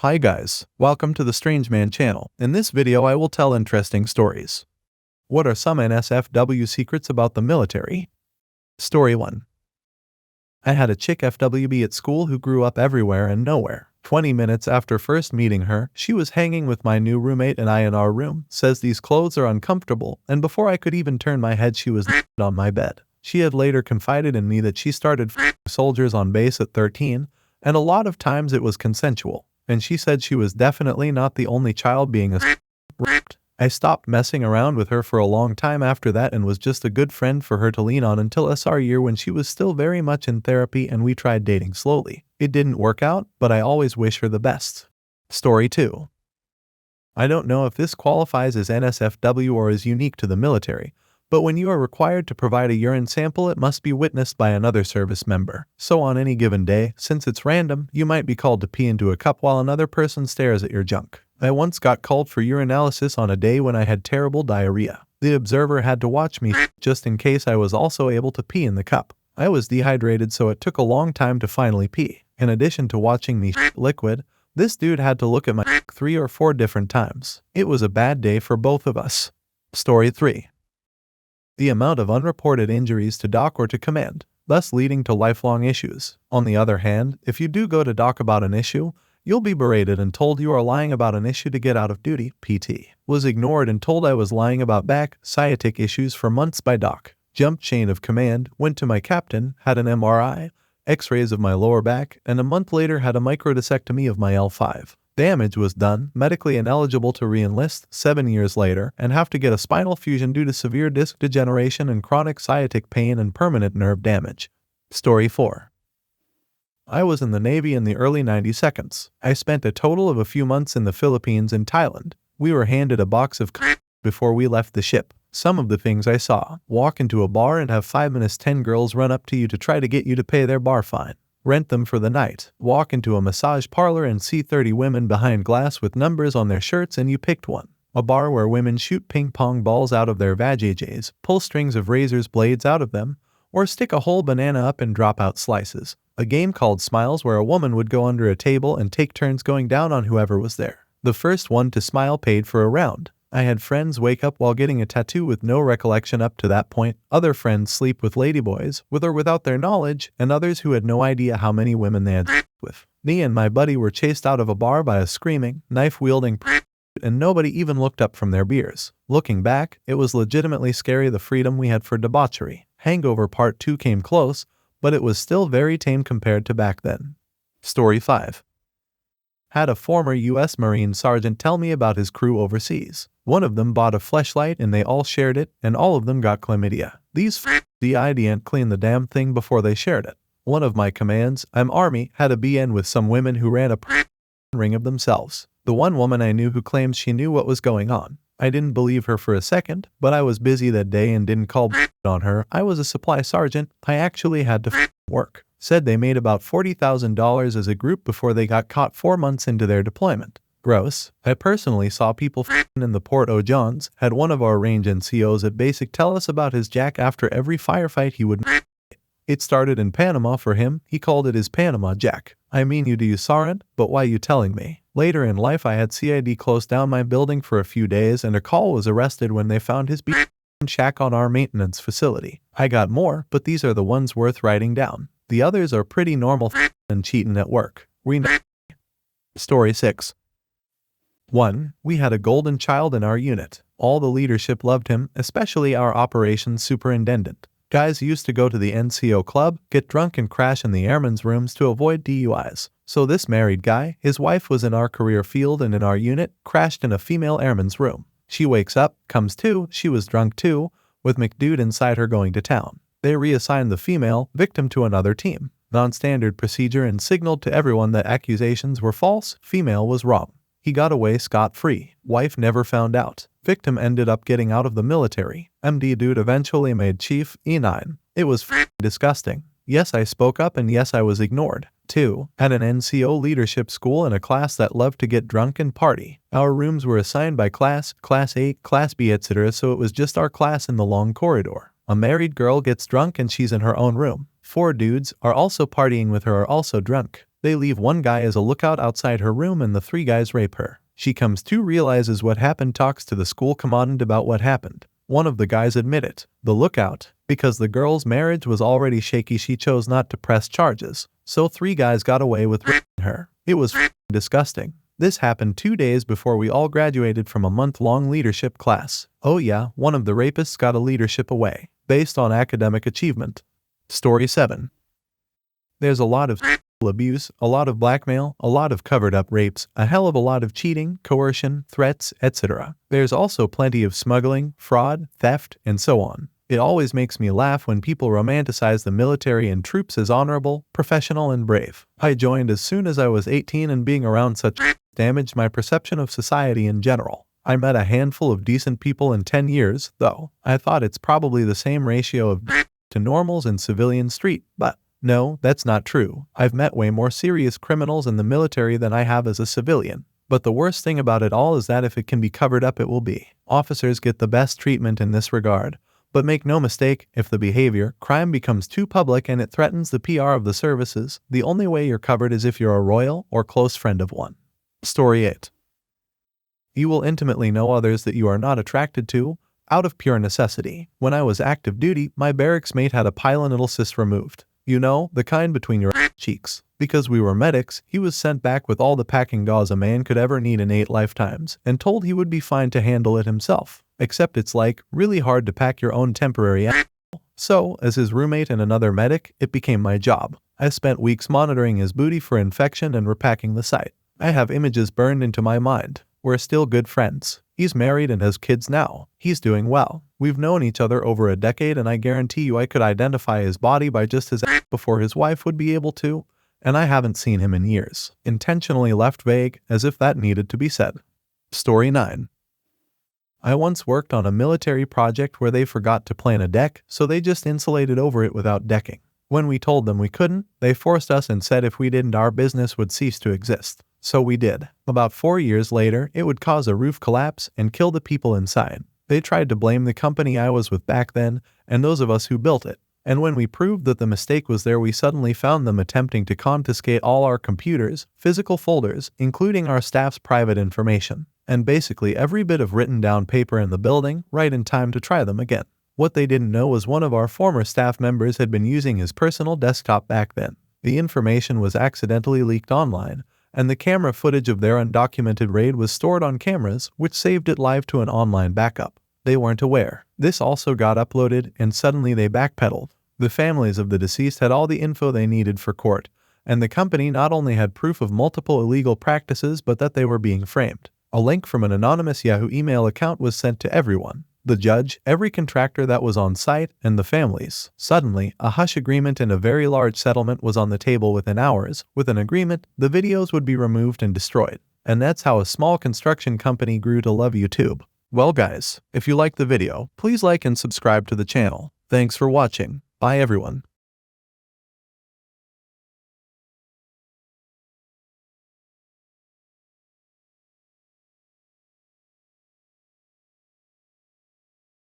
Hi guys, welcome to the Strange Man channel. In this video I will tell interesting stories. What are some NSFW secrets about the military? Story 1. I had a chick FWB at school who grew up everywhere and nowhere. 20 minutes after first meeting her, she was hanging with my new roommate and I in our room, says these clothes are uncomfortable, and before I could even turn my head she was on my bed. She had later confided in me that she started soldiers on base at 13, and a lot of times it was consensual. And she said she was definitely not the only child being raped. I stopped messing around with her for a long time after that and was just a good friend for her to lean on until SR year when she was still very much in therapy and we tried dating slowly. It didn't work out, but I always wish her the best. Story 2. I don't know if this qualifies as NSFW or is unique to the military, but when you are required to provide a urine sample it must be witnessed by another service member. So on any given day, since it's random, you might be called to pee into a cup while another person stares at your junk. I once got called for urinalysis on a day when I had terrible diarrhea. The observer had to watch me just in case I was also able to pee in the cup. I was dehydrated so it took a long time to finally pee. In addition to watching me liquid, this dude had to look at my 3 or 4 different times. It was a bad day for both of us. Story 3. The amount of unreported injuries to doc or to command, thus leading to lifelong issues. On the other hand, if you do go to doc about an issue, you'll be berated and told you are lying about an issue to get out of duty. PT. Was ignored and told I was lying about back, sciatic issues for months by doc. Jumped chain of command, went to my captain, had an MRI, x-rays of my lower back, and a month later had a microdiscectomy of my L5. Damage was done, medically ineligible to re-enlist 7 years later, and have to get a spinal fusion due to severe disc degeneration and chronic sciatic pain and permanent nerve damage. Story 4. I was in the Navy in the early 92nd. I spent a total of a few months in the Philippines and Thailand. We were handed a box of before we left the ship. Some of the things I saw: walk into a bar and have 5 minutes 10 girls run up to you to try to get you to pay their bar fine. Rent them for the night. Walk into a massage parlor and see 30 women behind glass with numbers on their shirts and you picked one. A bar where women shoot ping pong balls out of their vajayjays, pull strings of razors blades out of them, or stick a whole banana up and drop out slices. A game called Smiles where a woman would go under a table and take turns going down on whoever was there. The first one to smile paid for a round. I had friends wake up while getting a tattoo with no recollection up to that point, other friends sleep with ladyboys, with or without their knowledge, and others who had no idea how many women they had with. Me and my buddy were chased out of a bar by a screaming, knife-wielding and nobody even looked up from their beers. Looking back, it was legitimately scary the freedom we had for debauchery. Hangover Part 2 came close, but it was still very tame compared to back then. Story 5. Had a former U.S. Marine sergeant tell me about his crew overseas. One of them bought a fleshlight and they all shared it, and all of them got chlamydia. These didn't clean the damn thing before they shared it. One of my commands, I'm Army, had a BN with some women who ran a ring of themselves. The one woman I knew who claims she knew what was going on. I didn't believe her for a second, but I was busy that day and didn't call on her. I was a supply sergeant. I actually had to work. Said they made about $40,000 as a group before they got caught 4 months into their deployment. Gross. I personally saw people in the Port O Johns. Had one of our range NCOs at basic tell us about his jack after every firefight he would. It started in Panama for him. He called it his Panama Jack. I mean, you do you saren't, but why you telling me? Later in life I had CID close down my building for a few days and a call was arrested when they found his shack on our maintenance facility. I got more, but these are the ones worth writing down. The others are pretty normal and cheating at work. Story 6. 1. We had a golden child in our unit. All the leadership loved him, especially our operations superintendent. Guys used to go to the NCO club, get drunk and crash in the airmen's rooms to avoid DUIs. So this married guy, his wife was in our career field and in our unit, crashed in a female airman's room. She wakes up, comes to, she was drunk too, with McDude inside her going to town. They reassigned the female victim to another team. Non-standard procedure and signaled to everyone that accusations were false, female was wrong. He got away scot-free. Wife never found out. Victim ended up getting out of the military. MD dude eventually made chief, E9. It was disgusting. Yes, I spoke up and yes, I was ignored. 2. At an NCO leadership school in a class that loved to get drunk and party. Our rooms were assigned by class A, class B, etc., so it was just our class in the long corridor. A married girl gets drunk and she's in her own room. 4 dudes are also partying with her are also drunk. They leave one guy as a lookout outside her room and the 3 guys rape her. She comes to, realizes what happened, talks to the school commandant about what happened. One of the guys admit it. The lookout, because the girl's marriage was already shaky, she chose not to press charges. So 3 guys got away with her. It was disgusting. This happened 2 days before we all graduated from a month-long leadership class. Oh yeah, one of the rapists got a leadership away, based on academic achievement. Story 7. There's a lot of abuse, a lot of blackmail, a lot of covered-up rapes, a hell of a lot of cheating, coercion, threats, etc. There's also plenty of smuggling, fraud, theft, and so on. It always makes me laugh when people romanticize the military and troops as honorable, professional, and brave. I joined as soon as I was 18, and being around such damaged my perception of society in general. I met a handful of decent people in 10 years, though. I thought it's probably the same ratio of to normals in civilian street, but no, that's not true. I've met way more serious criminals in the military than I have as a civilian. But the worst thing about it all is that if it can be covered up, it will be. Officers get the best treatment in this regard. But make no mistake, if the behavior, crime becomes too public and it threatens the PR of the services, the only way you're covered is if you're a royal or close friend of one. Story 8. You will intimately know others that you are not attracted to, out of pure necessity. When I was active duty, my barracks mate had a pilonidal cyst removed. You know, the kind between your cheeks. Because we were medics, he was sent back with all the packing gauze a man could ever need in 8 lifetimes, and told he would be fine to handle it himself. Except it's like, really hard to pack your own temporary So, as his roommate and another medic, it became my job. I spent weeks monitoring his booty for infection and repacking the site. I have images burned into my mind. We're still good friends. He's married and has kids now. He's doing well. We've known each other over a decade, and I guarantee you I could identify his body by just his before his wife would be able to, and I haven't seen him in years. Intentionally left vague, as if that needed to be said. Story 9. I once worked on a military project where they forgot to plan a deck, so they just insulated over it without decking. When we told them we couldn't, they forced us and said if we didn't, our business would cease to exist. So we did. About 4 years later, it would cause a roof collapse and kill the people inside. They tried to blame the company I was with back then, and those of us who built it. And when we proved that the mistake was there, we suddenly found them attempting to confiscate all our computers, physical folders, including our staff's private information, and basically every bit of written down paper in the building, right in time to try them again. What they didn't know was one of our former staff members had been using his personal desktop back then. The information was accidentally leaked online, and the camera footage of their undocumented raid was stored on cameras, which saved it live to an online backup. They weren't aware. This also got uploaded, and suddenly they backpedaled. The families of the deceased had all the info they needed for court, and the company not only had proof of multiple illegal practices but that they were being framed. A link from an anonymous Yahoo email account was sent to everyone. The judge, every contractor that was on site, and the families. Suddenly, a hush agreement and a very large settlement was on the table within hours. With an agreement, the videos would be removed and destroyed. And that's how a small construction company grew to love YouTube. Well guys, if you liked the video, please like and subscribe to the channel. Thanks for watching. Bye everyone.